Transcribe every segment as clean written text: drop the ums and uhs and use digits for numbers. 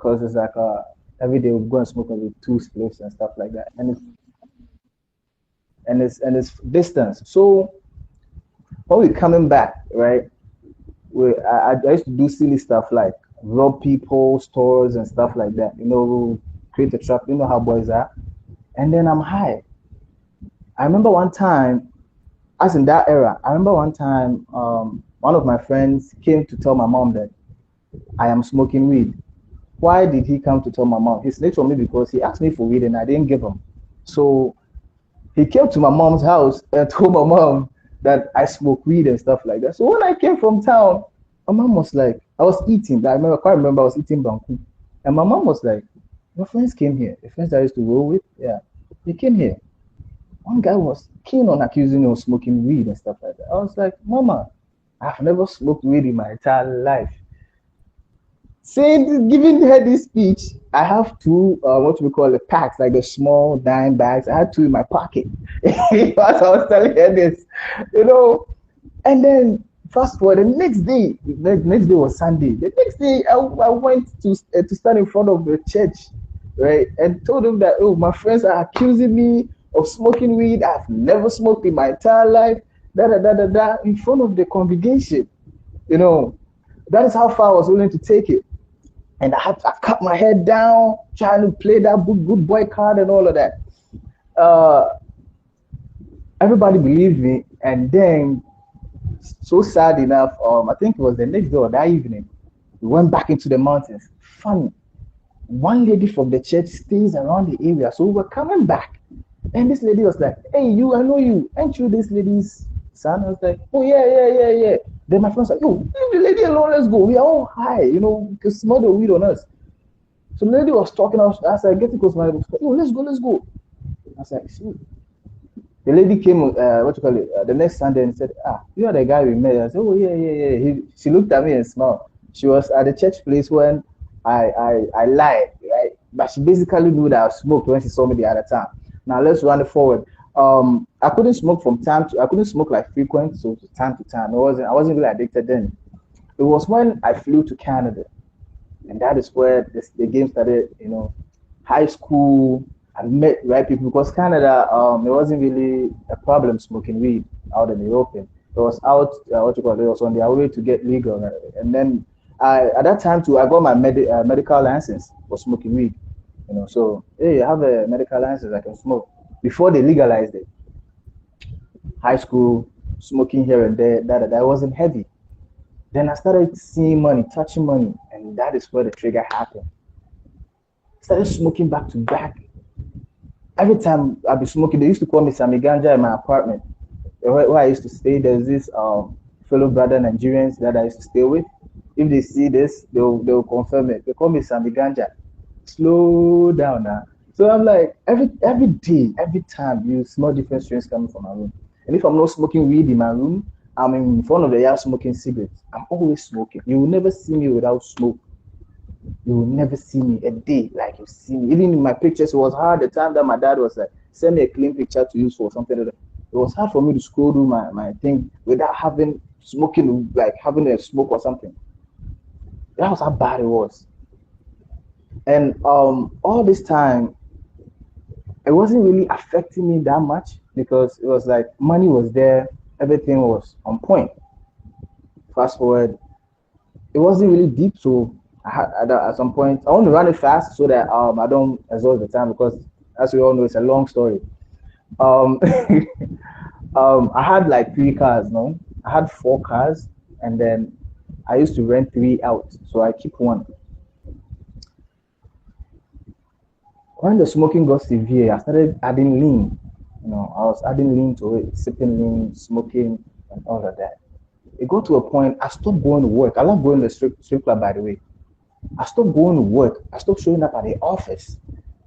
because it's like every day we go and smoke maybe two spliffs and stuff like that, and it's distance. So when we're coming back, right? I used to do silly stuff like rob people, stores, and stuff like that. Create a trap. You know how boys are. And then I'm high. I remember one time, as in that era, I remember one time, one of my friends came to tell my mom that I am smoking weed. Why did he come to tell my mom? He snitched on me because he asked me for weed and I didn't give him. So he came to my mom's house and told my mom that I smoke weed and stuff like that. So when I came from town, my mom was like, I was eating. I quite remember I was eating banku. And my mom was like, your friends came here. The friends I used to roll with, yeah, they came here. One guy was keen on accusing me of smoking weed and stuff like that. I was like, Mama, I've never smoked weed in my entire life. Giving her this speech, I have two, what we call the packs, like the small dime bags. I had two in my pocket. As I was telling her this, and then fast forward, the next day was Sunday. The next day, I went to stand in front of the church, right, and told them that, oh, my friends are accusing me of smoking weed. I've never smoked in my entire life, in front of the congregation. That is how far I was willing to take it. And I cut my head down, trying to play that good boy card and all of that. Everybody believed me, and then, so sad enough, I think it was the next day or that evening, we went back into the mountains. Funny, one lady from the church stays around the area, so we were coming back, and this lady was like, "Hey, you, I know you. Ain't you this lady's son?" I was like, "Oh yeah." Then my friends like, "Yo, leave the lady alone. Let's go. We are all high, you can smell the weed on us." So the lady was talking. I was like, "Get close, my lady." "Yo, let's go." I was like, "See." The lady came, the next Sunday and said, you are the guy we met. I said, oh, yeah. She looked at me and smiled. She was at the church place when I lied, right? But she basically knew that I smoked when she saw me the other time. Now, let's run it forward. I couldn't smoke I couldn't smoke like frequent, so time to time. I wasn't really addicted then. It was when I flew to Canada. And that is where the game started, high school. I met right people because Canada, it wasn't really a problem smoking weed out in the open. It was out, it was on their way to get legal. And then at that time too, I got my medical license for smoking weed. So, hey, I have a medical license, I can smoke. Before they legalized it, high school, smoking here and there, that wasn't heavy. Then I started seeing money, touching money, and that is where the trigger happened. I started smoking back to back. Every time I'd be smoking, they used to call me Sammy Ganja in my apartment. Where I used to stay, there's this fellow brother Nigerians that I used to stay with. If they see this, they'll confirm it. They call me Sammy Ganja. Slow down now. So I'm like, every day, every time, you smell different strains coming from my room. And if I'm not smoking weed in my room, I'm in front of the yard smoking cigarettes. I'm always smoking. You will never see me without smoke. You will never see me a day like you see me. Even in my pictures, it was hard the time that my dad was like, send me a clean picture to use for something. It was hard for me to scroll through my thing without having smoking, like having a smoke or something. That was how bad it was. And all this time, it wasn't really affecting me that much because it was like money was there, everything was on point. Fast forward, it wasn't really deep, so at some point I want to run it fast so that I don't exhaust the time because, as we all know, it's a long story. I had like 3 cars, no? I had 4 cars, and then I used to rent 3 out, so I keep 1. When the smoking got severe, I started adding lean. I was adding lean to it, sipping lean, smoking, and all of that. It got to a point I stopped going to work. I love going to the strip club, by the way. I stopped going to work. I stopped showing up at the office,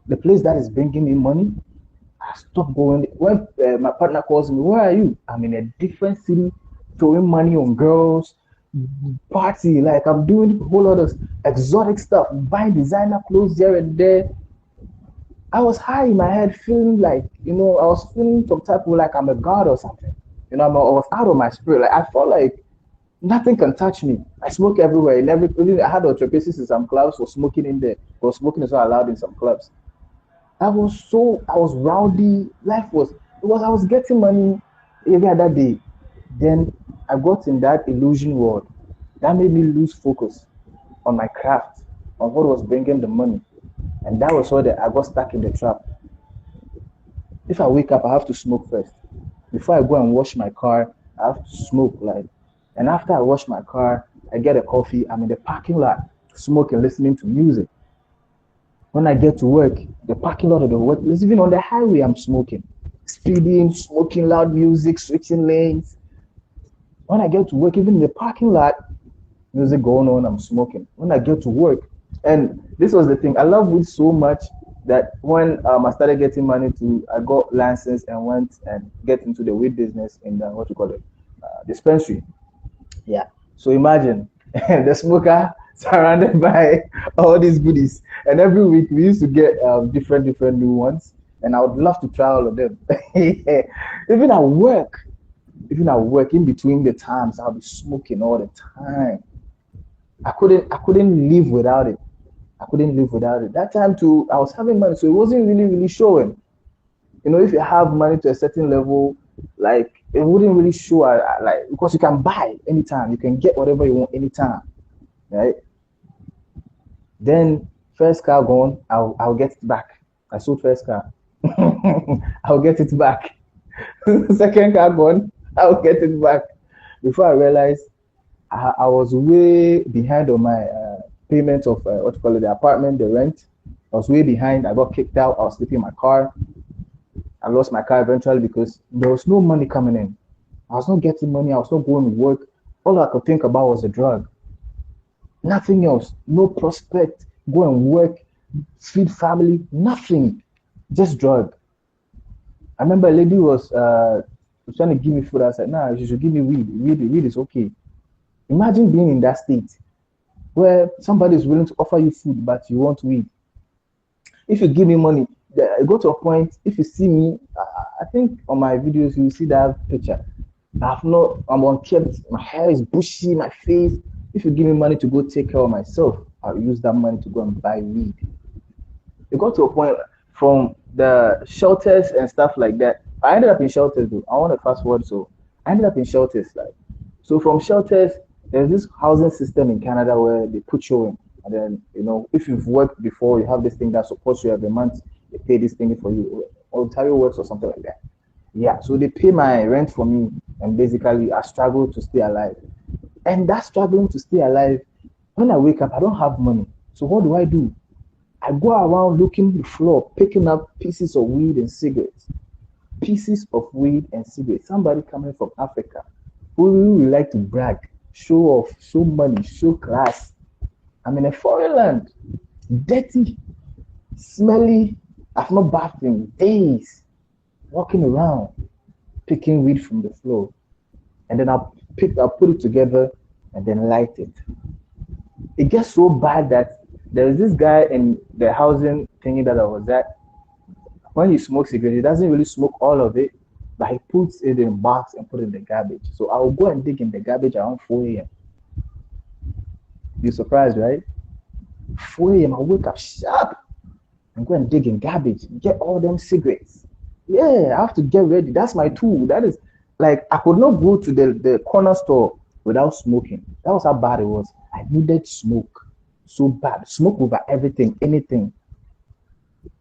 the place that is bringing me money. I stopped going. When my partner calls me, where are you? I'm in a different city, throwing money on girls, party. Like I'm doing a whole lot of exotic stuff, buying designer clothes here and there. I was high in my head, feeling like, I was feeling some type of like I'm a god or something. I was out of my spirit. Like I felt like Nothing can touch me. I smoke everywhere. Even I had ultrapaces in some clubs for smoking in there. Because smoking is not allowed in some clubs. I was rowdy. I was getting money every other day. Then I got in that illusion world. That made me lose focus on my craft, on what was bringing the money. And that was where I got stuck in the trap. If I wake up, I have to smoke first. Before I go and wash my car, I have to smoke. And after I wash my car, I get a coffee. I'm in the parking lot, smoking, listening to music. When I get to work, the parking lot of the work, even on the highway, I'm smoking, speeding, smoking loud music, switching lanes. When I get to work, even in the parking lot, music going on, I'm smoking. When I get to work, and this was the thing, I love weed so much that when I started getting money I got license and went and get into the weed business in the dispensary. Yeah. So imagine the smoker surrounded by all these goodies, and every week we used to get different new ones, and I would love to try all of them. even at work, in between the times, I'll be smoking all the time. I couldn't live without it. That time too, I was having money, so it wasn't really showing. If you have money to a certain level, like it wouldn't really show, like, because you can buy anytime, you can get whatever you want anytime, right? Then first car gone, I'll get it back. I sold first car. I'll get it back. Second car gone, I'll get it back. Before I realized, I was way behind on my payment of the apartment, the rent. I was way behind. I got kicked out. I was sleeping in my car. I lost my car eventually because there was no money coming in. I was not getting money. I was not going to work. All I could think about was the drug. Nothing else. No prospect. Go and work, feed family. Nothing. Just drug. I remember a lady was trying to give me food. I said, "Nah, you should give me weed. Weed is okay." Imagine being in that state where somebody is willing to offer you food, but you want weed. If you give me money, I go to a point. If you see me, I think on my videos you will see that picture. I'm unkempt. My hair is bushy, my face. If you give me money to go take care of myself, I'll use that money to go and buy weed. It got to a point from the shelters and stuff like that. I ended up in shelters though. I want to fast forward, so I ended up in shelters. So from shelters, there's this housing system in Canada where they put you in, and then if you've worked before, you have this thing that supports you every month. They pay this thing for you, Ontario Works or something like that. Yeah, so they pay my rent for me, and basically I struggle to stay alive. And that struggling to stay alive, when I wake up, I don't have money. So what do? I go around looking the floor, picking up pieces of weed and cigarettes. Pieces of weed and cigarettes. Somebody coming from Africa who really like to brag, show off, show money, show class. I'm in a foreign land, dirty, smelly. I've not bathed in days, walking around, picking weed from the floor. And then I'll put it together and then light it. It gets so bad that there is this guy in the housing thingy that I was at. When he smokes cigarettes, he doesn't really smoke all of it, but he puts it in a box and put it in the garbage. So I'll go and dig in the garbage around 4 a.m. You're surprised, right? 4 a.m. I wake up sharp and go and dig in garbage, get all them cigarettes. Yeah, I have to get ready. That's my tool. That is like I could not go to the corner store without smoking. That was how bad it was. I needed smoke so bad. Smoke over everything, anything.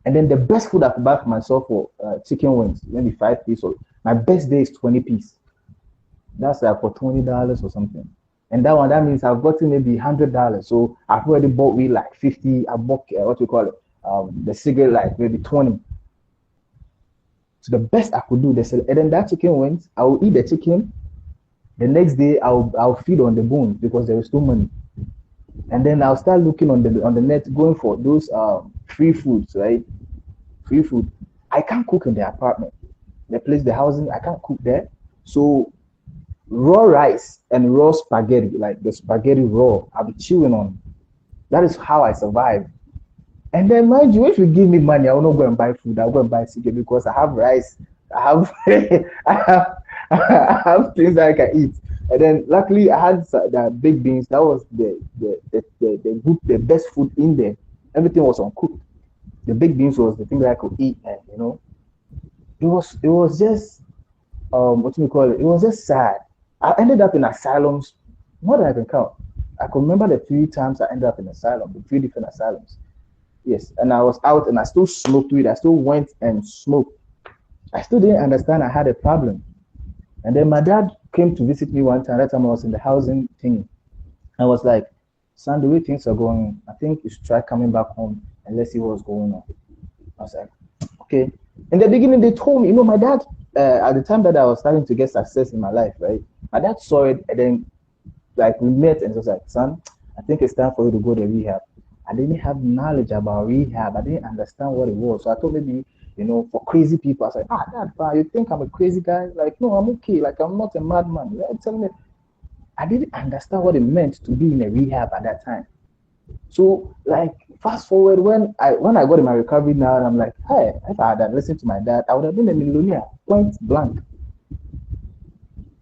And then the best food I could buy for myself for chicken wings, maybe 5 pieces. So my best day is 20 pieces. That's like for $20 or something. And that means I've gotten maybe $100. So I've already bought weed like 50. I bought the cigarette like maybe 20. So the best I could do, and then that chicken wings, I will eat the chicken. The next day I'll feed on the bones because there is no money. And then I'll start looking on the net, going for those free foods, right? Free food. I can't cook in the apartment. The housing, I can't cook there. So raw rice and raw spaghetti, like the spaghetti raw, I'll be chewing on. That is how I survive. And then mind you, if you give me money, I will not go and buy food. I'll go and buy cigarette because I have rice. I have I have things that I can eat. And then luckily I had the big beans. That was the best food in there. Everything was uncooked. The big beans was the thing that I could eat, and it was just what do you call it? It was just sad. I ended up in asylums more than I can count. I can remember the 3 times I ended up in asylum, the 3 different asylums. Yes, and I was out and I still smoked weed. I still went and smoked. I still didn't understand I had a problem. And then my dad came to visit me one time. That time I was in the housing thing. I was like, son, the way things are going, I think you should try coming back home and let's see what's going on. I was like, okay. In the beginning, they told me, my dad, at the time that I was starting to get success in my life, right? My dad saw it, and then like we met and was like, son, I think it's time for you to go to rehab. I didn't have knowledge about rehab. I didn't understand what it was. So I thought maybe, for crazy people, I was like, Dad, you think I'm a crazy guy? Like, no, I'm okay. Like, I'm not a madman. You're telling me. I didn't understand what it meant to be in a rehab at that time. So, like, fast forward when I got in my recovery now, and I'm like, hey, if I had listened to my dad, I would have been a millionaire, point blank.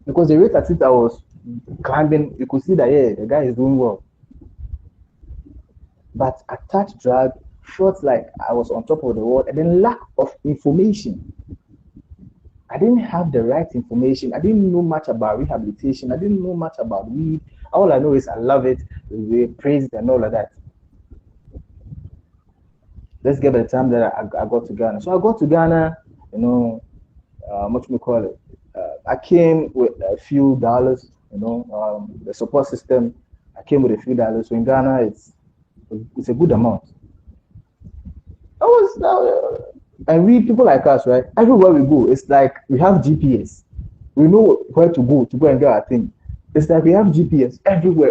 Because the rate at which I was climbing, you could see that, yeah, the guy is doing well. But attached drug felt like I was on top of the world, and then lack of information. I didn't have the right information. I didn't know much about rehabilitation. I didn't know much about weed. All I know is I love it, we praise it, and all of that. Let's get by the time that I got to Ghana. So I got to Ghana, what we call it. I came with a few dollars, the support system. I came with a few dollars. So in Ghana, it's a good amount. And we people like us, right? Everywhere we go, it's like we have GPS. We know where to go and get our thing. It's like we have GPS everywhere.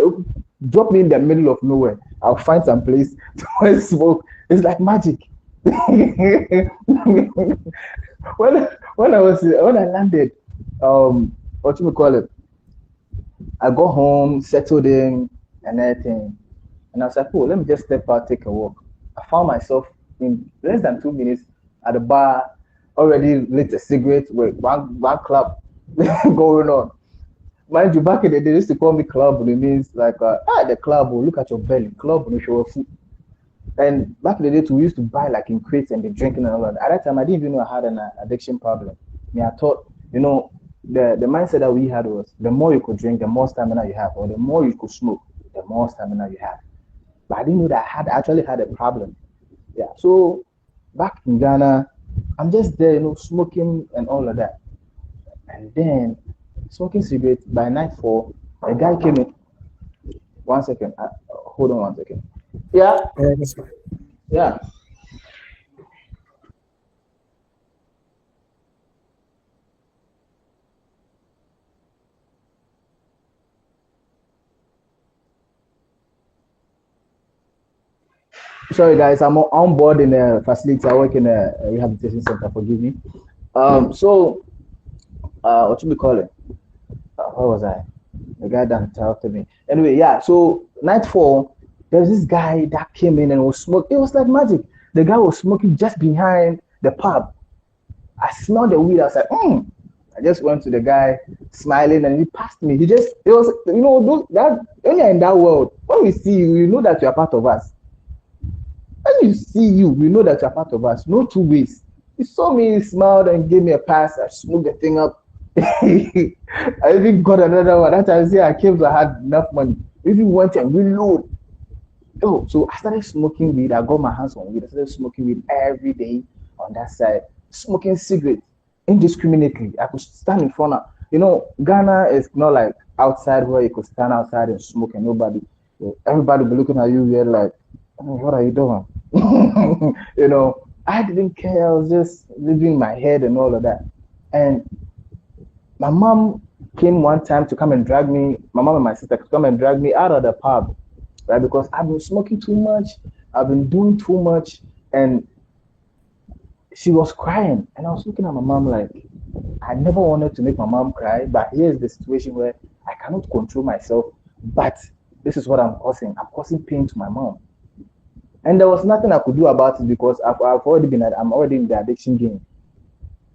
Drop me in the middle of nowhere. I'll find some place to smoke. It's like magic. when I landed, what do we call it? I got home, settled in, and everything. And I was like, oh, let me just step out, take a walk. I found myself in less than 2 minutes at the bar, already lit a cigarette with one club going on. Mind you, back in the day, they used to call me club. It means like, the club will look at your belly. Club will show food. And back in the day, we used to buy like in crates and be drinking and all that. At that time, I didn't even know I had an addiction problem. I thought, the mindset that we had was the more you could drink, the more stamina you have, or the more you could smoke, the more stamina you have. But I didn't know that I actually had a problem. Yeah. So back in Ghana, I'm just there, smoking and all of that. And then smoking cigarettes by nightfall, a guy came in. 1 second. Hold on 1 second. Yeah. That's fine. Yeah. Sorry, guys, I'm on board in a facility. I work in a rehabilitation center. Forgive me. So, what should we call it? Where was I? The guy that interrupted me. Anyway, yeah. So nightfall, there's this guy that came in and was smoking. It was like magic. The guy was smoking just behind the pub. I smelled the weed. I was like, I just went to the guy, smiling, and he passed me. It was, that when you're in that world, when we see you, you know that you're part of us. When you see you, we know that you're part of us. No two ways. He saw me, he smiled, and gave me a pass. I smoked the thing up. I even got another one. That time I came to I had enough money. We even went and reload. So I started smoking weed. I got my hands on weed. I started smoking weed every day on that side. Smoking cigarettes indiscriminately. I could stand in front of, Ghana is not like outside where you could stand outside and smoke and everybody be looking at you weird like, what are you doing? I didn't care. I was just living my head and all of that. And my mom came one time to come and drag me, my mom and my sister to come and drag me out of the pub, right? Because I've been smoking too much. I've been doing too much. And she was crying. And I was looking at my mom like, I never wanted to make my mom cry, but here's the situation where I cannot control myself, but this is what I'm causing. I'm causing pain to my mom. And there was nothing I could do about it because I'm already in the addiction game.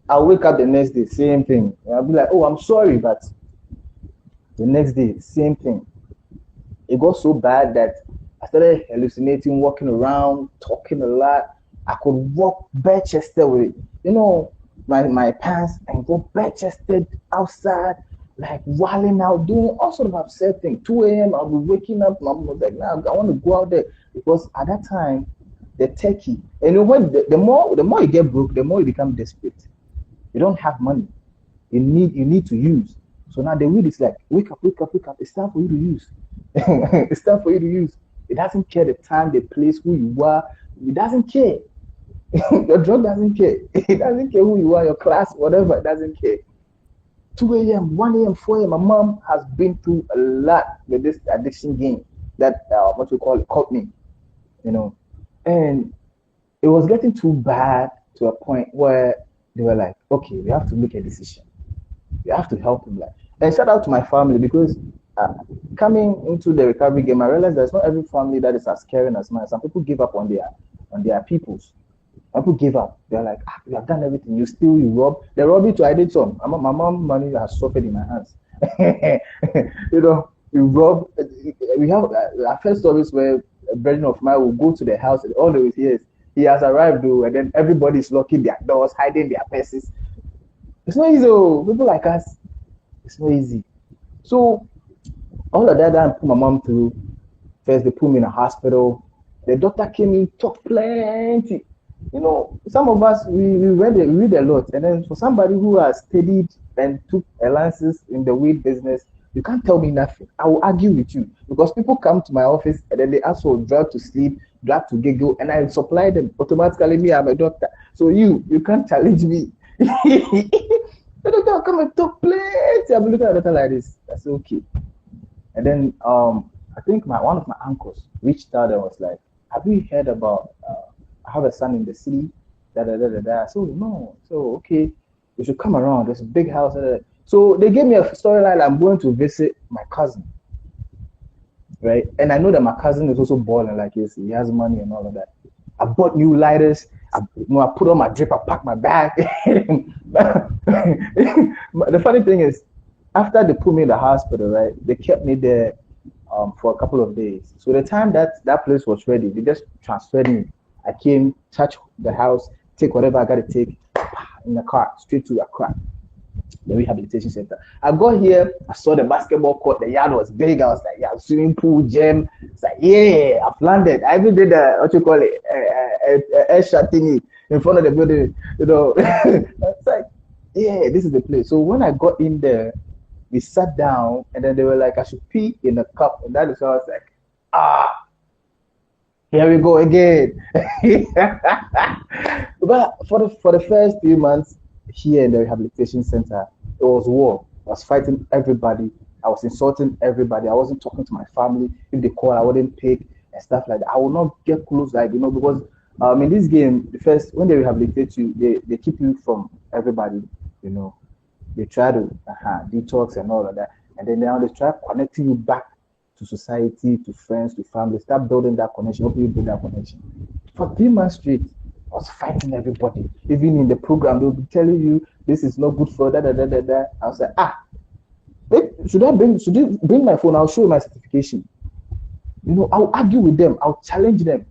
I'll wake up the next day, same thing. And I'll be like, oh, I'm sorry, but The next day, same thing. It got so bad that I started hallucinating, walking around, talking a lot. I could walk bare chested with, my pants and go bare chested outside, like wilding out, doing all sort of upset things. 2 a.m. I'll be waking up. My mom was like, "Now I want to go out there," because at that time, the techie, and when the more you get broke, the more you become desperate. You don't have money. You need to use. So now the weed is like, wake up, wake up, wake up. It's time for you to use. It's time for you to use. It doesn't care the time, the place, who you are. It doesn't care. Your drug doesn't care. It doesn't care who you are, your class, whatever. It doesn't care. 2 a.m., 1 a.m., 4 a.m. My mom has been through a lot with this addiction game that what we call it, caught me. And it was getting too bad to a point where they were like, okay, we have to make a decision. We have to help him. And shout out to my family, because coming into the recovery game, I realized there's not every family that is as caring as mine. Some people give up on their peoples. Some people give up. They're like, you have done everything. You steal, you rob. They rob you too. I did some. My mom's money has suffered in my hands. You rob. We have our first stories where a brother of mine will go to the house and all the way he has arrived though, and then everybody's locking their doors, hiding their purses. It's not easy. People like us, it's not easy. So all of that I put my mom through. First, they put me in a hospital. The doctor came in, talked plenty. Some of us we read a lot, and then for somebody who has studied and took alliances in the weed business, you can't tell me nothing. I will argue with you, because people come to my office and then they ask for drug to sleep, drug to giggle, and I supply them automatically. Me, I'm a doctor, so you can't challenge me. The doctor come and talk plenty. I'm looking at the doctor like this. That's okay. And then I think one of my uncles reached out and was like, "Have you heard about? I have a son in the city." So no. So okay, we should come around. There's a big house. So they gave me a storyline. I'm going to visit my cousin, right? And I know that my cousin is also balling, like he has money and all of that. I bought new lighters. I put on my drip. I packed my bag. The funny thing is, after they put me in the hospital, right? They kept me there for a couple of days. So the time that place was ready, they just transferred me. I came, touch the house, take whatever I got to take in the car, straight to Accra, the rehabilitation center. I got here, I saw the basketball court, the yard was big. I was like, yeah, swimming pool, gym. It's like, yeah, I've landed. I even did a air shot thingy in front of the building, It's like, yeah, this is the place. So when I got in there, we sat down, and then they were like, I should pee in a cup. And that is how I was like, here we go again. But for the first few months here in the rehabilitation center, it was war. I was fighting everybody. I was insulting everybody. I wasn't talking to my family. If they call, I wouldn't pick and stuff like that. I would not get close, because in this game, when they rehabilitate you, they keep you from everybody, They try to detox and all of that. And then now they try connecting you back to society, to friends, to family. Start building that connection. Hope you build that connection. For 3 months straight, I was fighting everybody. Even in the program, they'll be telling you this is not good for that. I was like, should you bring my phone? I'll show you my certification. I'll argue with them. I'll challenge them.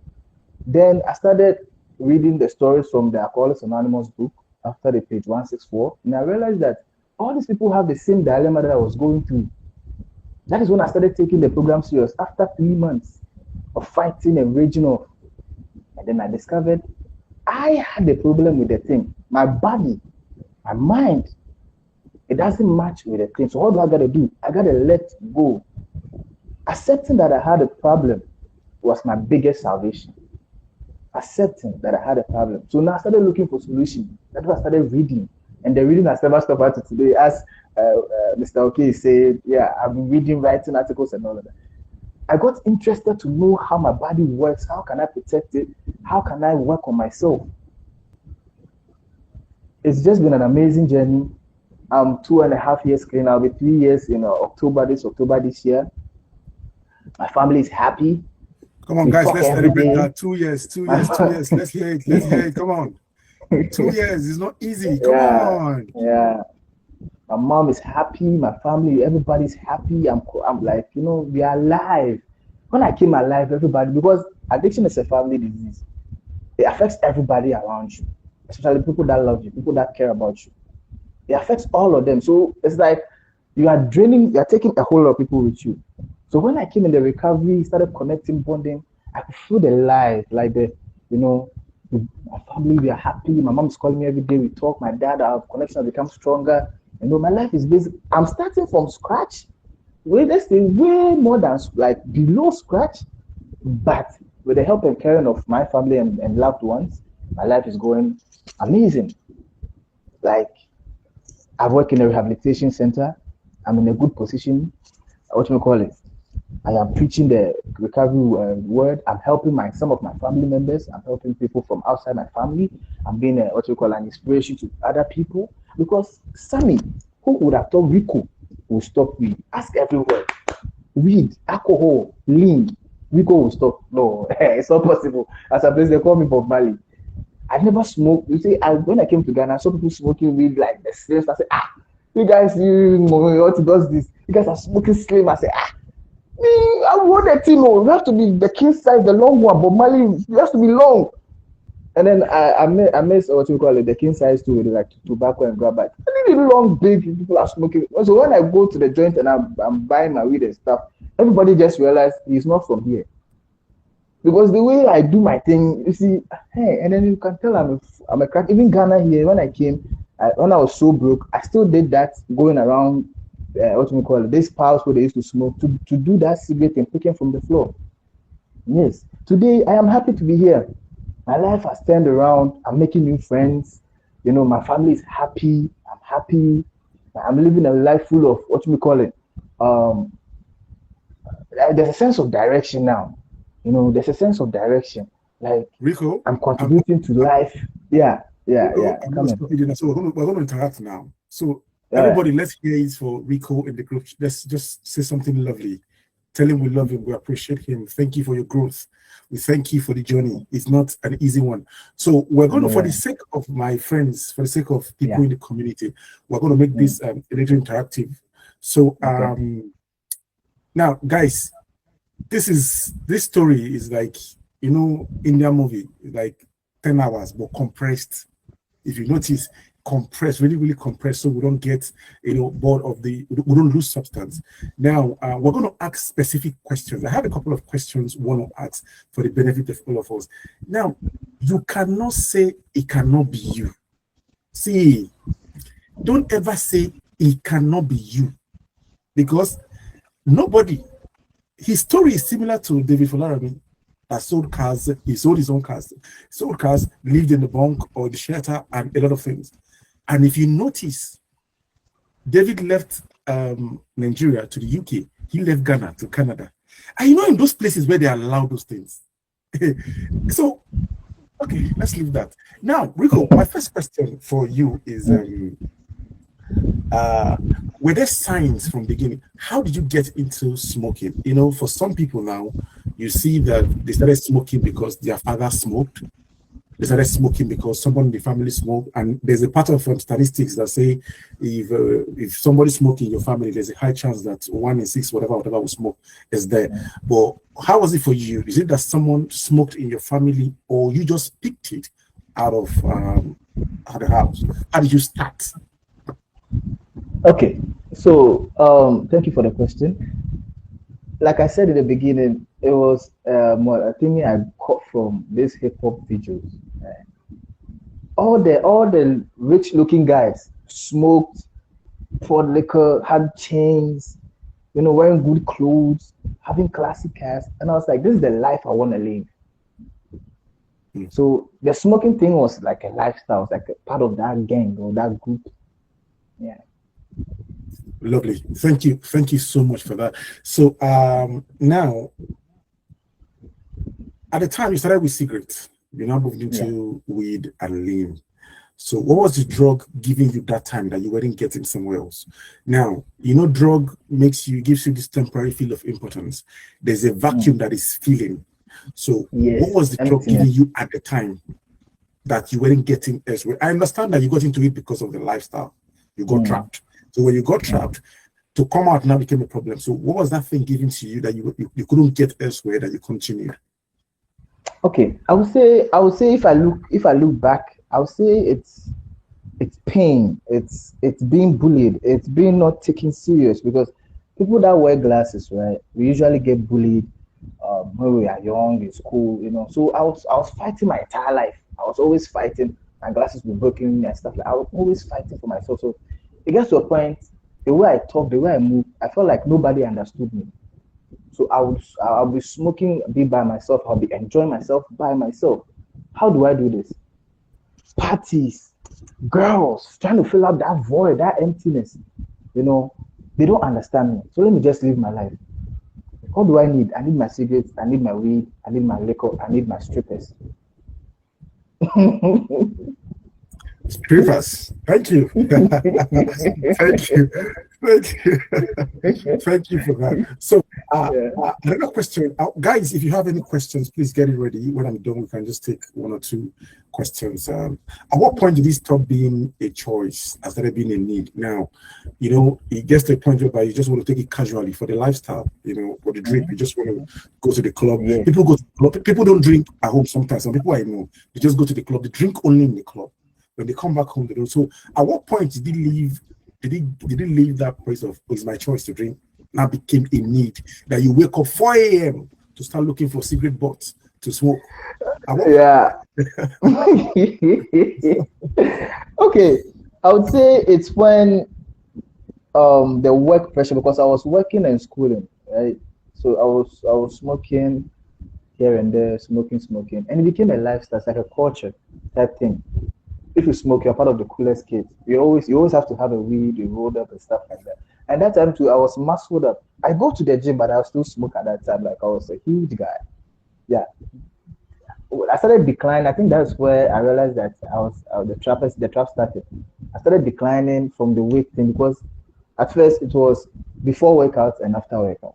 Then I started reading the stories from the Alcoholics Anonymous book after the page 164, and I realized that all these people have the same dilemma that I was going through. That is when I started taking the program serious, after 3 months of fighting and raging off. And then I discovered I had a problem with the thing. My body, my mind, it doesn't match with the thing. So what do I got to do? I got to let go. Accepting that I had a problem was my biggest salvation. Accepting that I had a problem. So now I started looking for solutions. That's why I started reading. And the reading has never stopped until today. As Mr. OK said, I've been reading, writing articles and all of that. I got interested to know how my body works. How can I protect it? How can I work on myself? It's just been an amazing journey. I'm 2.5 years clean. I'll be 3 years in October this year. My family is happy. Come on, guys, let's celebrate that. 2 years. Let's hear it. Come on. 2 years is not easy. Come on. Yeah. My mom is happy, my family, everybody's happy. I'm like, we are alive. When I came alive, everybody, because addiction is a family disease. It affects everybody around you, especially people that love you, people that care about you. It affects all of them. So it's like you are taking a whole lot of people with you. So when I came in the recovery, started connecting, bonding, I could feel the life, like my family, we are happy. My mom's calling me every day. We talk. My dad, our connection has become stronger. My life is busy. I'm starting from scratch. Let's say way more than like below scratch, but with the help and caring of my family and loved ones, my life is going amazing. Like I work in a rehabilitation center. I'm in a good position. What do you call it? I am preaching the recovery word. I'm helping some of my family members. I'm helping people from outside my family. I'm being an inspiration to other people. Because Sammy, who would have thought Riko will stop weed? Ask everywhere. Weed, alcohol, lean. Riko will stop. No, it's not possible. As a place, they call me Bob Marley. I never smoked. You see, when I came to Ghana, I saw people smoking weed like the slaves. I said, you guys, what does this? You guys are smoking slim. I said, I want a thing. You have to be the king size, the long one. But Mali, it has to be long. And then I missed what you call it, the king size too, with like tobacco and grab bag. I need a long, big. People are smoking. So when I go to the joint and I'm buying my weed and stuff, everybody just realized he's not from here. Because the way I do my thing, you see, hey, and then you can tell I'm a crack. Even Ghana here, when I came, when I was so broke, I still did that going around. This house where they used to smoke to do that cigarette and picking from the floor. Yes. Today I am happy to be here. My life has turned around. I'm making new friends. My family is happy. I'm happy. I'm living a life full of there's a sense of direction now. There's a sense of direction. Like Riko, I'm contributing to life. Yeah. Riko, so we're going to interact now. So everybody, let's hear it for Riko in the group. Let's just say something lovely. Tell him we love him. We appreciate him. Thank you for your growth. We thank you for the journey. It's not an easy one. So we're going to, for the sake of my friends, for the sake of people in the community, we're going to make this a little interactive. So now, guys, this story is like, Indian movie, like 10 hours, but compressed. If you notice, compressed, really, really compressed, so we don't get, bored of we don't lose substance. Now, we're going to ask specific questions. I have a couple of questions I want to ask for the benefit of all of us. Now, you cannot say it cannot be you. See, don't ever say it cannot be you, because nobody. His story is similar to David Folarami, that sold cars. He sold his own cars, sold cars, lived in the bunk or the shelter, and a lot of things. And if you notice, David left Nigeria to the UK. He left Ghana to Canada. And in those places where they allow those things. So, okay, let's leave that. Now, Riko, my first question for you is, were there signs from the beginning? How did you get into smoking? For some people now, you see that they started smoking because their father smoked. They started smoking because someone in the family smoked. And there's a part of statistics that say if somebody smokes in your family, there's a high chance that 1 in 6, whatever will smoke is there. But how was it for you? Is it that someone smoked in your family, or you just picked it out of the house? How did you start? Okay, so thank you for the question. Like I said in the beginning, it was a thing I caught from these hip hop videos. All the rich-looking guys smoked, poured liquor, had chains, wearing good clothes, having classic cars, and I was like, this is the life I want to live. So the smoking thing was like a lifestyle, it was like a part of that gang or that group. Yeah. Lovely. Thank you so much for that. So now, at the time you started with cigarettes, you now moved into weed and lean. So what was the drug giving you that time that you weren't getting somewhere else? Now, drug gives you this temporary feel of impotence. There's a vacuum that is filling. So what was the drug giving you at the time that you weren't getting elsewhere? I understand that you got into it because of the lifestyle. You got trapped. So when you got trapped, to come out now became a problem. So what was that thing given to you that you couldn't get elsewhere that you continued? Okay, I would say if I look back, I would say it's pain, it's being bullied, it's being not taken serious, because people that wear glasses, right, we usually get bullied when we are young in school, So I was fighting my entire life. I was always fighting. My glasses were broken and stuff like. I was always fighting for myself. So it gets to a point, the way I talk, the way I move, I felt like nobody understood me. So I'll be smoking, be by myself. I'll be enjoying myself by myself. How do I do this? Parties, girls, trying to fill out that void, that emptiness. They don't understand me. So let me just live my life. What do I need? I need my cigarettes, I need my weed, I need my liquor, I need my strippers. Strippers. Thank you. Thank you. Thank you for that. So another question. Guys, if you have any questions, please get it ready. When I'm done, we can just take one or two questions. At what point did this stop being a choice and started being a need? Now, it gets to a point where you just want to take it casually for the lifestyle, for the drink. You just want to go to the club. Yeah. People go to the club. People don't drink at home sometimes. Some people I know, they just go to the club. They drink only in the club. When they come back home, they don't. So at what point did he leave? Did he leave that place of it's my choice to drink? Now became a need that you wake up 4 a.m. to start looking for cigarette butts to smoke. Yeah. Okay, I would say it's when the work pressure, because I was working and schooling, right? So I was smoking here and there, smoking, and it became a lifestyle. It's like a culture type thing. If you smoke, you're part of the coolest kids. You always have to have a weed, you rolled up and stuff like that. And that time too, I was muscled up. I go to the gym, but I still smoke at that time. Like I was a huge guy. Yeah. I started declining. I think that's where I realized that I was the trap started. I started declining from the weight thing, because at first it was before workouts and after workouts.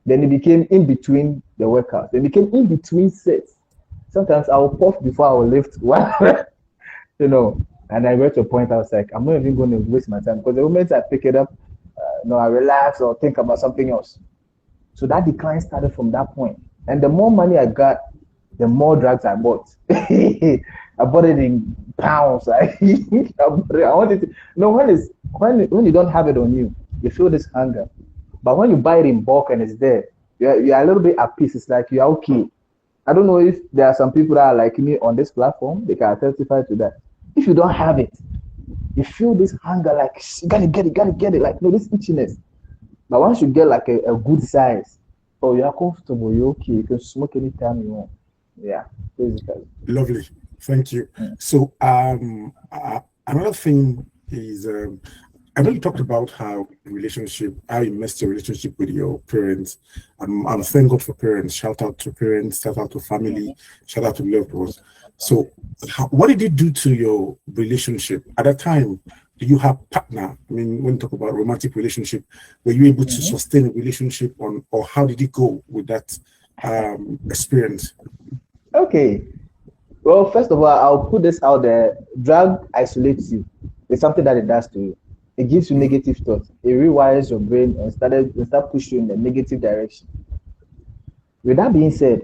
Then it became in between the workouts. Then it became in between sets. Sometimes I will puff before I will lift. And I got to a point I was like, I'm not even going to waste my time, because the moment I pick it up, I relax or think about something else. So that decline started from that point. And the more money I got, the more drugs I bought. I bought it in pounds. I wanted to. When you don't have it on you, you feel this hunger. But when you buy it in bulk and it's there, you're a little bit at peace. It's like you're okay. I don't know if there are some people that are like me on this platform. They can testify to that. If you don't have it, you feel this hunger, like you gotta get it. Like, no, this itchiness. But once you get like a good size, you're comfortable, you're okay, you can smoke anytime you want. Yeah, basically. Lovely. Thank you. So another thing is I know you talked about how you messed your relationship with your parents. I'm thank God for parents. Shout out to parents, shout out to family, shout out to loved ones. So what did it do to your relationship at that time? Do you have partner? I mean, when you talk about romantic relationship, were you able to sustain a relationship or how did it go with that experience? Okay. Well, first of all, I'll put this out there. Drug isolates you. It's something that it does to you. It gives you negative thoughts. It rewires your brain and start pushing you in the negative direction. With that being said,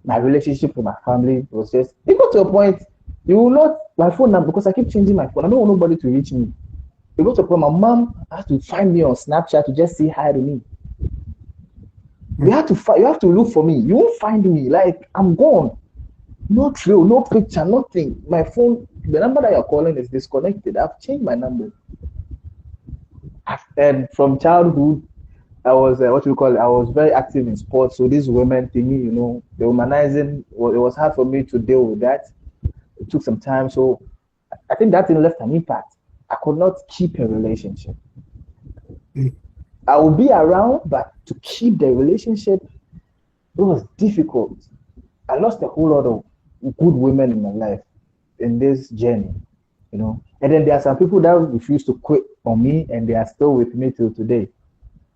my relationship with my family was just, it got to a point, you will not, my phone number, because I keep changing my phone. I don't want nobody to reach me. It got to a point, my mom has to find me on Snapchat to just say hi to me. You have to look for me. You won't find me. Like, I'm gone. No trail, no picture, nothing. My phone, the number that you're calling is disconnected. I've changed my number. And from childhood, I was I was very active in sports. So this women thingy, the womanizing, it was hard for me to deal with that. It took some time. So I think that thing left an impact. I could not keep a relationship. I will be around, but to keep the relationship, it was difficult. I lost a whole lot of good women in my life in this journey, And then there are some people that refuse to quit on me, and they are still with me till today,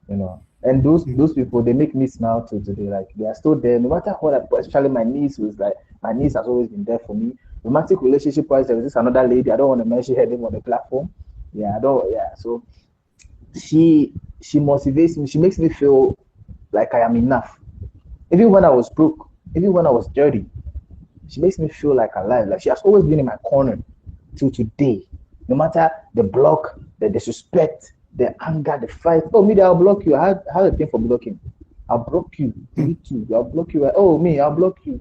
And those people, they make me smile till today. Like, they are still there, no matter what. Especially my niece my niece has always been there for me. Romantic relationship wise, there was this another lady. I don't want to mention her name on the platform. Yeah, I don't. Yeah, so she motivates me. She makes me feel like I am enough. Even when I was broke, even when I was dirty, she makes me feel like alive. Like she has always been in my corner till today. No matter the block, the disrespect, the anger, the fight. Oh, me, I'll block you. I had a thing for blocking. I'll block you. You too. I'll block you. Oh, me, I'll block you.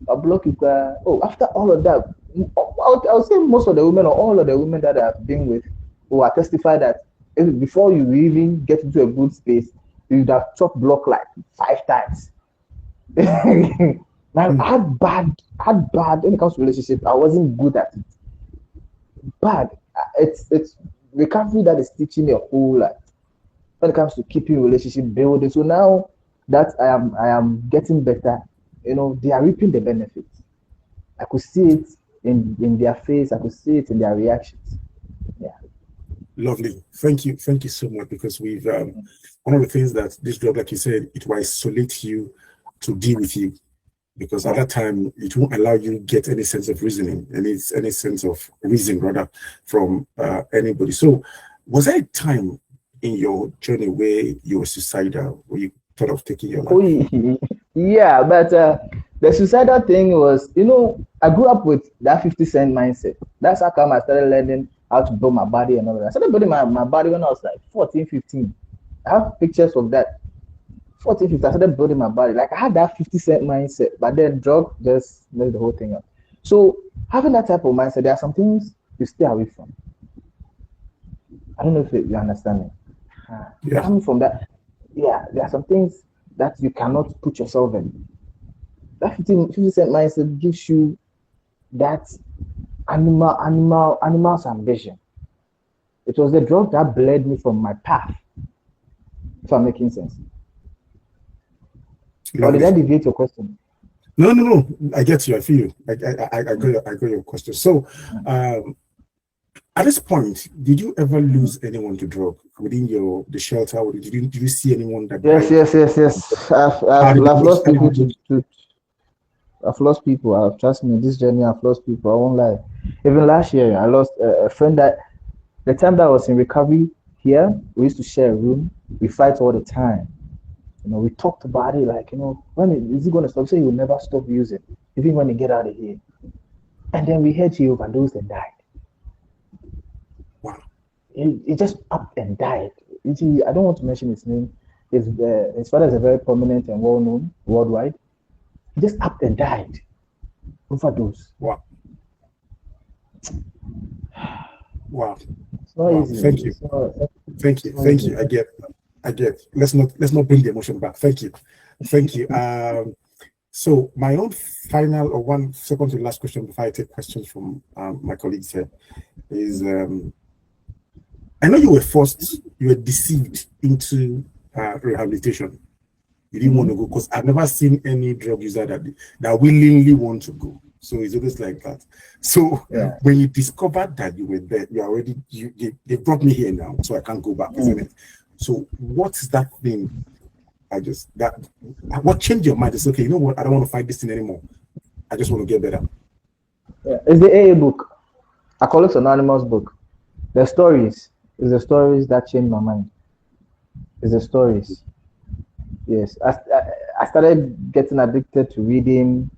I'll block you. Oh, after all of that, I'll say most of the women or all of the women that I've been with who are testify that before you even get into a good space, you'd have chopped block like 5 times. Now, I had bad when it comes to relationships. I wasn't good at it. Bad. It's recovery that is teaching me a whole lot when it comes to keeping relationship building. So now that I am getting better, they are reaping the benefits. I could see it in their face. I could see it in their reactions. Yeah. Lovely. Thank you so much, because we've one of the things that this job, like you said, it will isolate you to deal with you, because at that time it won't allow you to get any sense of reasoning, any sense of reason rather from anybody. So was there a time in your journey where you were suicidal, where you thought of taking your life? Yeah, but the suicidal thing was, I grew up with that 50-cent mindset. That's how come I started learning how to build my body and all that. I started building my body when I was like 14, 15. I have pictures of that. 14, 15, I started building my body. Like I had that 50-cent mindset, but then drug just made the whole thing up. So having that type of mindset, there are some things you stay away from. I don't know if you understand me. Yeah. Coming from that, there are some things that you cannot put yourself in. That 50-cent mindset gives you that animal's ambition. It was the drug that bled me from my path. If I'm making sense. Or did I deviate your question? No. I get you. I feel you. I got your question. So, at this point, did you ever lose anyone to drug within the shelter? Or did you see anyone that? Yes. I've lost people to. I've lost people. Trust me, this journey I've lost people. I won't lie. Even last year, I lost a friend that the time that I was in recovery here, we used to share a room. We fight all the time. We talked about it like, when is he going to stop? Say he will never stop using, even when he get out of here. And then we heard he overdosed and died. Wow. He just up and died. I don't want to mention his name. His father is a very prominent and well-known worldwide. He just up and died. Overdose. Wow. Wow. It's not easy. Thank you. Thank you. I get. Let's not bring the emotion back. Thank you. So my own final or one second to last question before I take questions from my colleagues here is, I know you were deceived into rehabilitation. You didn't want to go, because I've never seen any drug user that willingly want to go. So it's always like that. So when you discovered that you were there, they brought me here now, so I can't go back, isn't it? So what's that thing? What changed your mind? It's okay, you know what? I don't want to fight this thing anymore. I just want to get better. Yeah, it's the AA book, Alcoholics Anonymous book. The stories that changed my mind. It's the stories. Yes, I started getting addicted to reading.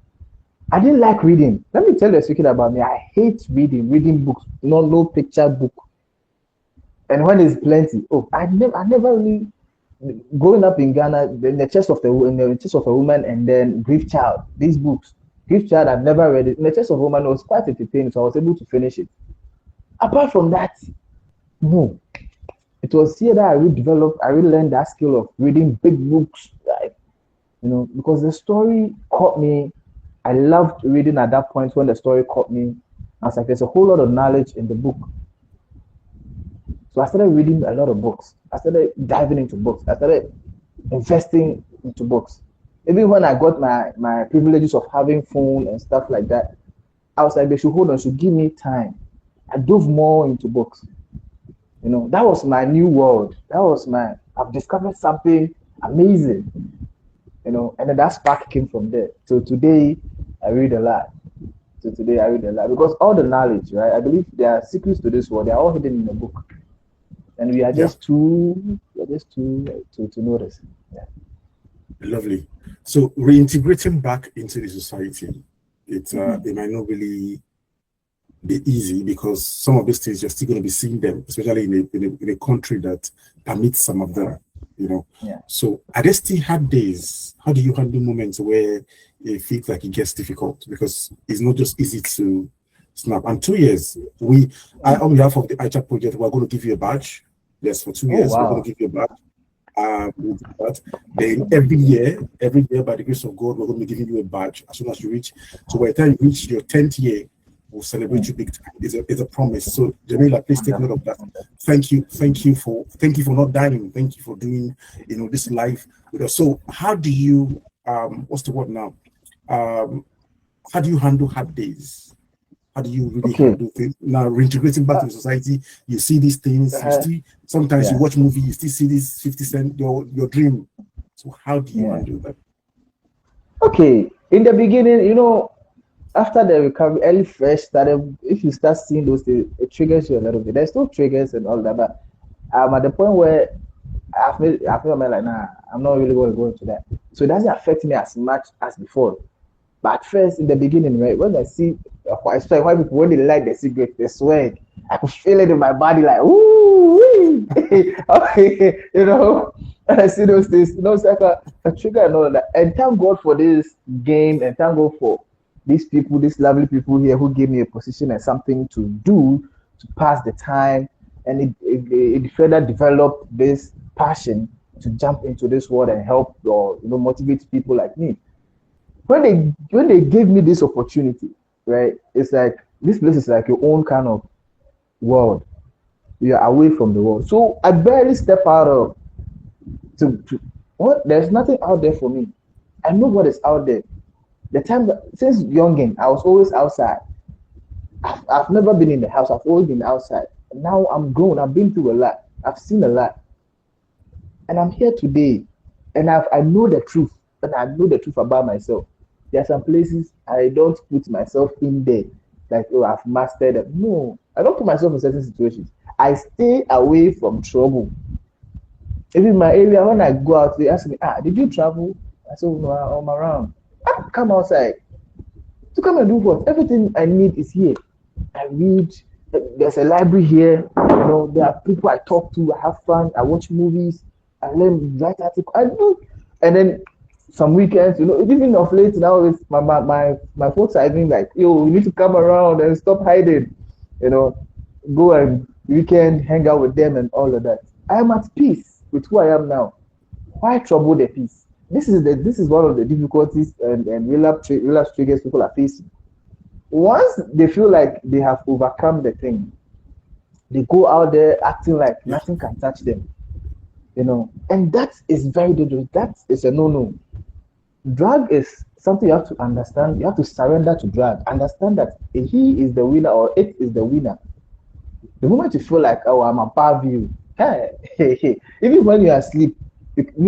I didn't like reading. Let me tell you a secret about me. I hate reading books. No picture book. And when there's plenty, I never really, growing up in Ghana, in the chest of a woman, and then Grief Child. These books, Grief Child, I've never read it. In the chest of a woman, it was quite entertaining, so I was able to finish it. Apart from that, no. It was here that I really learned that skill of reading big books, like, because the story caught me. I loved reading at that point when the story caught me. I was like, there's a whole lot of knowledge in the book. So I started reading a lot of books. I started diving into books. I started investing into books. Even when I got my privileges of having phone and stuff like that, I was like, they should give me time. I dove more into books. That was my new world. I've discovered something amazing. And then that spark came from there. So today I read a lot. Because all the knowledge, right? I believe there are secrets to this world. They are all hidden in the book. and we are just too to notice. Yeah. Lovely. So reintegrating back into the society, it might not really be easy, because some of these things you're still going to be seeing them, especially in a country that permits some of them, you know. Yeah. So are there still hard days? How do you handle moments where it feels like it gets difficult? Because it's not just easy to snap. And 2 years, on behalf of the ICHAD project, we're going to give you a badge. Yes, for 2 years, we're going to give you a badge. We'll do that. Then every year, by the grace of God, we're going to be giving you a badge as soon as you reach. So by the time you reach your 10th year, we'll celebrate you big time. It's a promise. So Jamila, please take note of that. Thank you for not dying. Thank you for doing this life with us. So how do you what's the word now? How do you handle hard days? How do you really handle things? Now reintegrating back to society, you see these things, sometimes you watch movie, you still see this 50 Cent, your dream. So how do you handle that? Okay. In the beginning, after the recovery, early fresh started, if you start seeing those things, it triggers you a little bit. There's still triggers and all that, but I'm at the point where I feel like, nah, I'm not really going to go into that. So it doesn't affect me as much as before. But at first, in the beginning, right, when I see white people, when they light the cigarette, they swag, I could feel it in my body, like, ooh, okay, and I see those things, it's like a trigger and all of that. And thank God for this game, and thank God for these people, these lovely people here who gave me a position and something to do to pass the time, and it further developed this passion to jump into this world and help or motivate people like me. When they gave me this opportunity, right? It's like this place is like your own kind of world. You're away from the world, so I barely step out of there's nothing out there for me. I know what is out there. The time since youngin, I was always outside. I've never been in the house. I've always been outside. Now I'm grown. I've been through a lot. I've seen a lot, and I'm here today. And I know the truth, and I know the truth about myself. There are some places I don't put myself in there, like I've mastered it. No, I don't put myself in certain situations. I stay away from trouble. Even in my area, when I go out, they ask me, did you travel? I say, no, I'm around. I come outside to come and do what? Everything I need is here. I read. There's a library here. There are people I talk to. I have fun. I watch movies. I learn, write articles. I do. And then some weekends, even of late now, it's my folks are even like, yo, you need to come around and stop hiding. Go and weekend hang out with them and all of that. I am at peace with who I am now. Why trouble the peace? This is one of the difficulties and relapse triggers people are facing. Once they feel like they have overcome the thing, they go out there acting like nothing can touch them. And that is very dangerous. That is a no-no. Drug is something you have to understand. You have to surrender to drug. Understand that he is the winner or it is the winner. The moment you feel like, oh, I'm above you, even when you're asleep,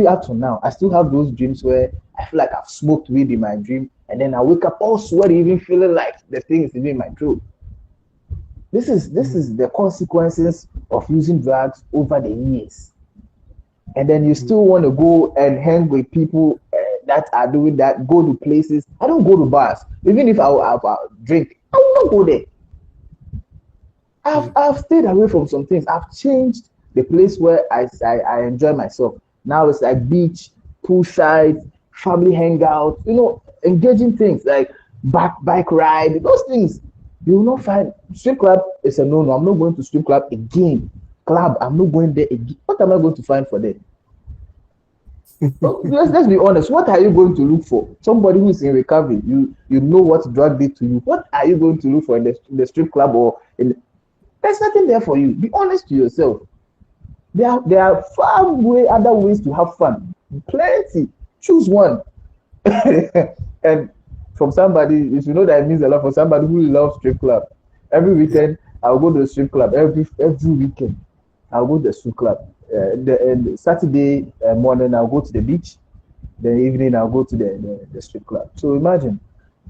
up to now, I still have those dreams where I feel like I've smoked weed in my dream, and then I wake up all sweaty, even feeling like the thing is even in my throat. This is the consequences of using drugs over the years. And then you still want to go and hang with people that are doing that, go to places. I don't go to bars. Even if I drink, I will not go there. I've stayed away from some things. I've changed the place where I enjoy myself. Now it's like beach, poolside, family hangout, engaging things like bike ride, those things. You will not find. Strip club is a no-no. I'm not going to strip club again. Club, I'm not going there again. What am I going to find for them? Let's be honest. What are you going to look for? Somebody who is in recovery. You know what drug did to you. What are you going to look for in the strip club or in? There's nothing there for you. Be honest to yourself. There are other ways to have fun. Plenty. Choose one. And from somebody, you should know that it means a lot for somebody who loves strip club. Every weekend, I'll go to the strip club. Every weekend, I'll go to the strip club. The Saturday morning, I'll go to the beach. The evening, I'll go to the strip club. So imagine,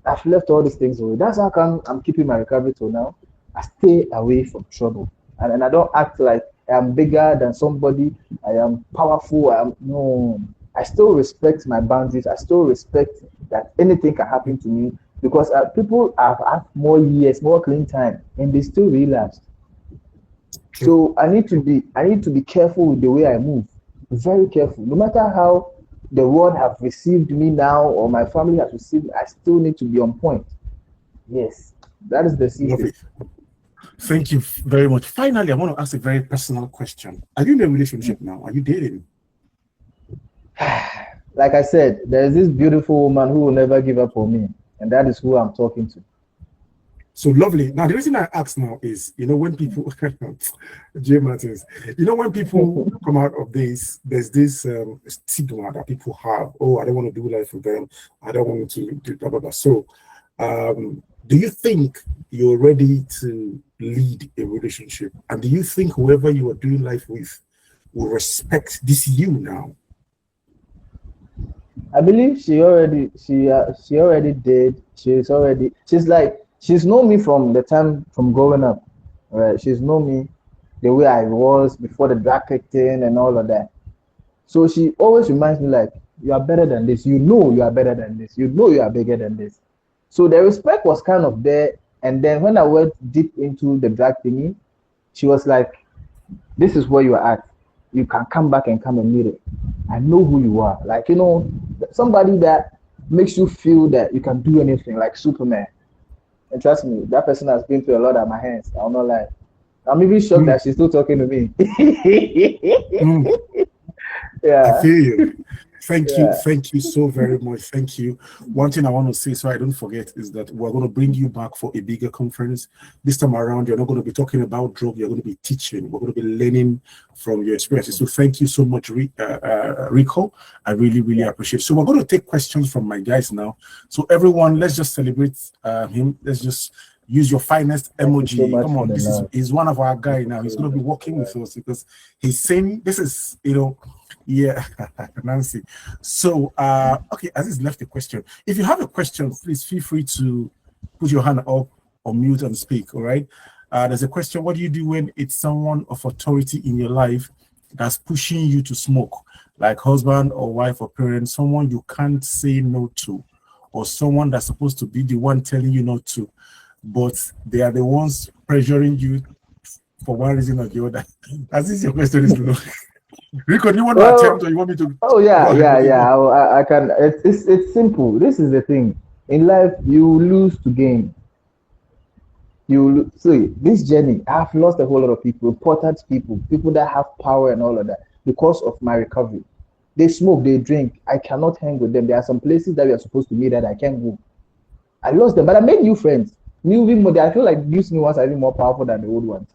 I've left all these things away. That's how come I'm keeping my recovery till now. I stay away from trouble. And I don't act like I am bigger than somebody, I am powerful. No, I still respect my boundaries. I still respect that anything can happen to me, because people have more years, more clean time, and they still relapse. So I need to be careful with the way I move. Very careful. No matter how the world have received me now, or my family has received me, I still need to be on point. Yes, that is the secret. Thank you very much. Finally, I want to ask a very personal question. Are you in a relationship now? Are you dating? Like I said, there is this beautiful woman who will never give up on me, and that is who I'm talking to. So lovely. Now, the reason I ask now is, when people, Jay Martins, when people come out of this, there's this stigma that people have. Oh, I don't want to do life with them. I don't want to do blah, blah, blah. So, do you think you're ready to lead a relationship? And do you think whoever you are doing life with will respect this you now? I believe she already did. She's known me from the time from growing up. Right? She's known me the way I was before the drag thing and all of that. So she always reminds me like, you are better than this. You know you are better than this. You know you are bigger than this. So the respect was kind of there. And then when I went deep into the drag thingy, she was like, this is where you are at. You can come back and come and meet it. I know who you are. Like, somebody that makes you feel that you can do anything, like Superman. And trust me, that person has been through a lot at my hands. I'll not lie. I'm even shocked that she's still talking to me. Yeah. I feel you. Thank you so very much. Thank you. One thing I want to say, so I don't forget, is that we're going to bring you back for a bigger conference. This time around, you're not going to be talking about drug. You're going to be teaching. We're going to be learning from your experiences. So thank you so much, Riko. I really, really appreciate it. So we're going to take questions from my guys now. So everyone, let's just celebrate him. Let's just use your finest emoji. So come on, he's one of our guys now. He's going to be working with us because he's saying this is, yeah, Nancy. So, okay, Aziz left a question. If you have a question, please feel free to put your hand up or mute and speak, all right? There's a question, what do you do when it's someone of authority in your life that's pushing you to smoke, like husband or wife or parent, someone you can't say no to, or someone that's supposed to be the one telling you not to, but they are the ones pressuring you for one reason or the other? Aziz, your question is no. Riko, do you want to attempt, or you want me to? Oh yeah. I can. It's simple. This is the thing. In life, you lose to gain. See this journey. I've lost a whole lot of people, important people that have power and all of that because of my recovery. They smoke, they drink. I cannot hang with them. There are some places that we are supposed to meet that I can't go. I lost them, but I made new friends. I feel like these new ones are even more powerful than the old ones.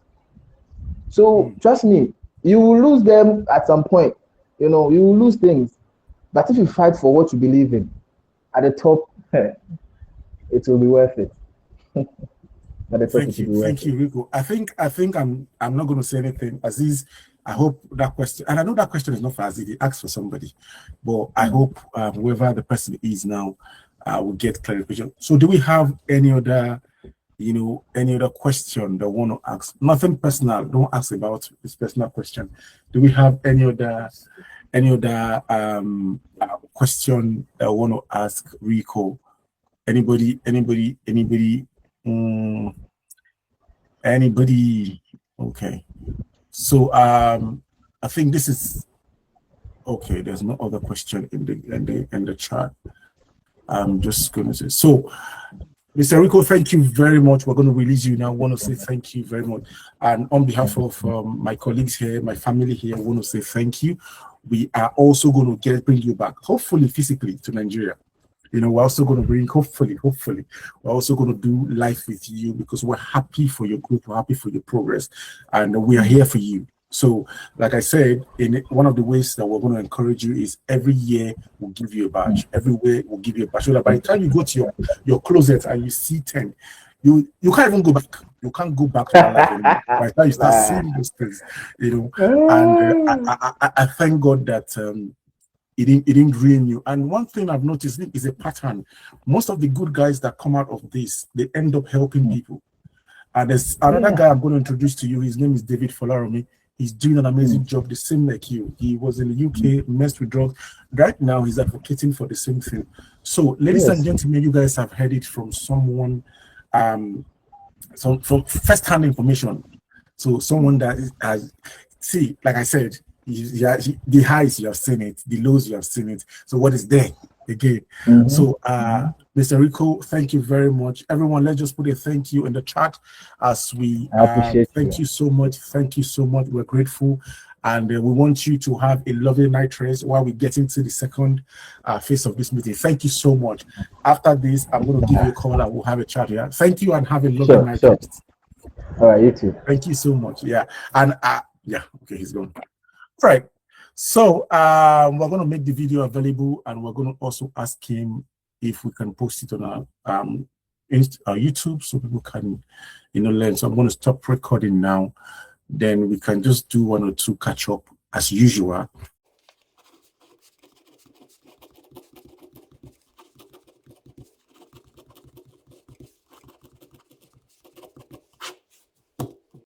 So trust me. You will lose them at some point. You will lose things. But if you fight for what you believe in, at the top, it will be worth it. Thank you, Riko. I think I'm not going to say anything. Aziz, I hope that question, and I know that question is not for Aziz, he asked for somebody, but I hope whoever the person is now will get clarification. So do we have any other question that want to ask? Nothing personal. Don't ask about this personal question. Do we have any other question that want to ask Riko? Anybody? Anybody? Okay. So I think this is okay. There's no other question in the chat. I'm just going to say so. Mr. Riko, thank you very much. We're going to release you now. I want to say thank you very much. And on behalf of my colleagues here, my family here, I want to say thank you. We are also going to bring you back, hopefully physically, to Nigeria. We're also going to bring, hopefully, we're also going to do life with you because we're happy for your growth, we're happy for your progress, and we are here for you. So, like I said, in one of the ways that we're going to encourage you is every year we'll give you a badge. Every year we'll give you a badge. So that by the time you go to your closet and you see 10, you can't even go back. You can't go back to that life anymore. By the time you start seeing those things, And I thank God that it didn't ruin you. And one thing I've noticed is a pattern. Most of the good guys that come out of this, they end up helping people. And there's another guy I'm going to introduce to you. His name is David Folaromi. He's doing an amazing job, the same like you. He was in the UK, messed with drugs. Right now, he's advocating for the same thing. So, ladies and gentlemen, you guys have heard it from someone, from first-hand information. So, someone that has, see, like I said, the highs you have seen it, the lows you have seen it. So what is there again? So Mr. Riko, thank you very much. Everyone, let's just put a thank you in the chat as we thank you so much. Thank you so much. We're grateful. And we want you to have a lovely night rest while we get into the second phase of this meeting. Thank you so much. After this, I'm going to give you a call and we'll have a chat here. Thank you and have a lovely night rest. All right, you too. Thank you so much. Yeah. And yeah, okay, he's gone. Right. So we're going to make the video available, and we're going to also ask him if we can post it on our YouTube so people can, learn. So I'm going to stop recording now. Then we can just do one or two catch up as usual